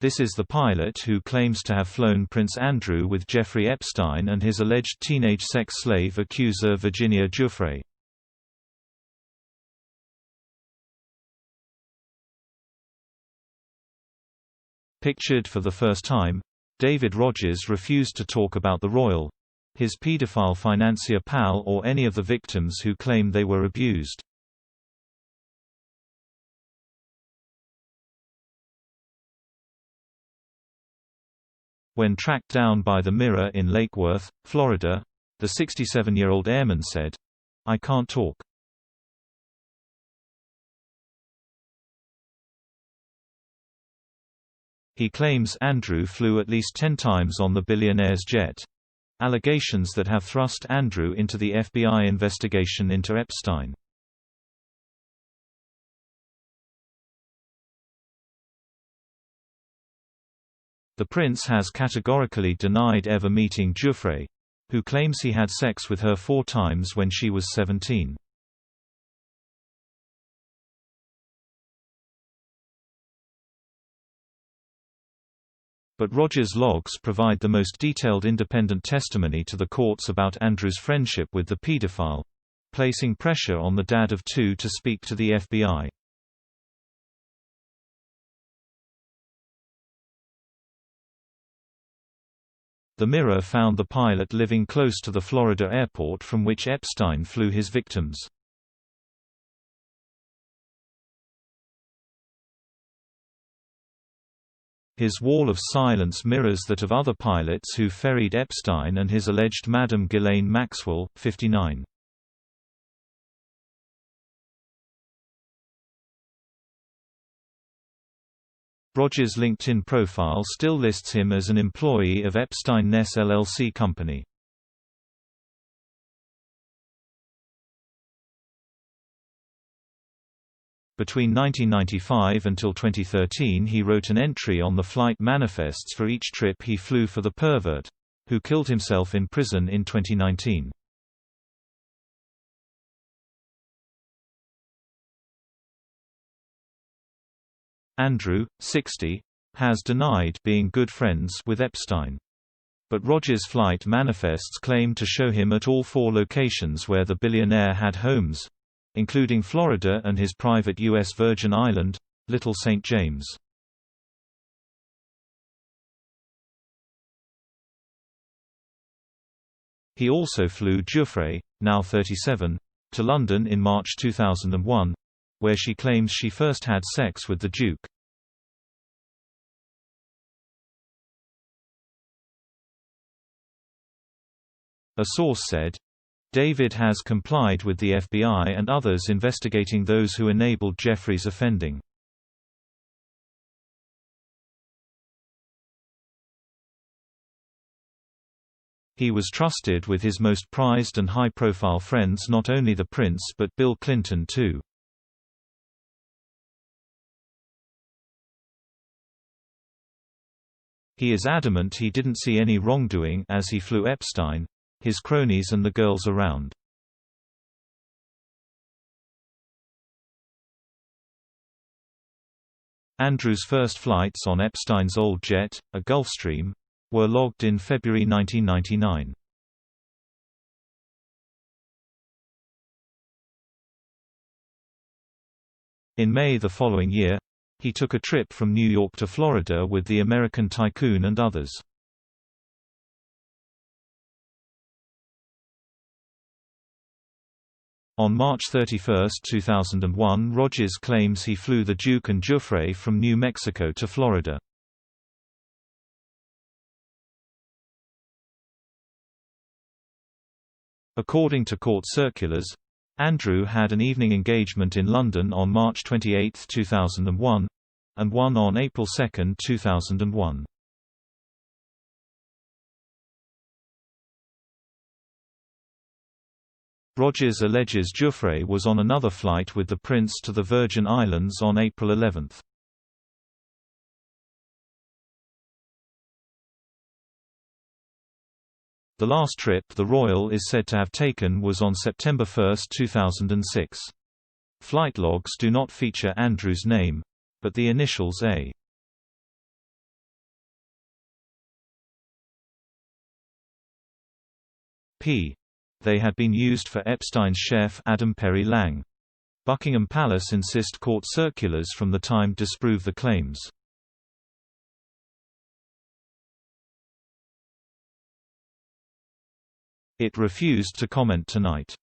This is the pilot who claims to have flown Prince Andrew with Jeffrey Epstein and his alleged teenage sex slave accuser Virginia Giuffre. Pictured for the first time, David Rogers refused to talk about the royal, his pedophile financier pal or any of the victims who claim they were abused. When tracked down by the Mirror in Lake Worth, Florida, the 67-year-old airman said, "I can't talk." He claims Andrew flew at least 10 times on the billionaire's jet. Allegations that have thrust Andrew into the FBI investigation into Epstein. The prince has categorically denied ever meeting Giuffre, who claims he had sex with her 4 times when she was 17. But Rogers' logs provide the most detailed independent testimony to the courts about Andrew's friendship with the pedophile, placing pressure on the dad of 2 to speak to the FBI. The Mirror found the pilot living close to the Florida airport from which Epstein flew his victims. His wall of silence mirrors that of other pilots who ferried Epstein and his alleged Madam Ghislaine Maxwell, 59. Rogers' LinkedIn profile still lists him as an employee of Epstein Ness LLC company. Between 1995 until 2013 he wrote an entry on the flight manifests for each trip he flew for the pervert, who killed himself in prison in 2019. Andrew, 60, has denied being good friends with Epstein. But Rogers' flight manifests claim to show him at all 4 locations where the billionaire had homes, including Florida and his private U.S. Virgin Island, Little St. James. He also flew Giuffre, now 37, to London in March 2001, where she claims she first had sex with the Duke. A source said, "David has complied with the FBI and others investigating those who enabled Jeffrey's offending." He was trusted with his most prized and high-profile friends, not only the prince but Bill Clinton too. He is adamant he didn't see any wrongdoing as he flew Epstein, his cronies and the girls around. Andrew's first flights on Epstein's old jet, a Gulfstream, were logged in February 1999. In May the following year, he took a trip from New York to Florida with the American tycoon and others. On March 31, 2001, Rogers claims he flew the Duke and Giuffre from New Mexico to Florida. According to court circulars, Andrew had an evening engagement in London on March 28, 2001, and one on April 2, 2001. Rogers alleges Giuffre was on another flight with the prince to the Virgin Islands on April 11. The last trip the royal is said to have taken was on September 1, 2006. Flight logs do not feature Andrew's name, but the initials A. p. They had been used for Epstein's chef Adam Perry Lang. Buckingham Palace insist court circulars from the time disprove the claims. It refused to comment tonight.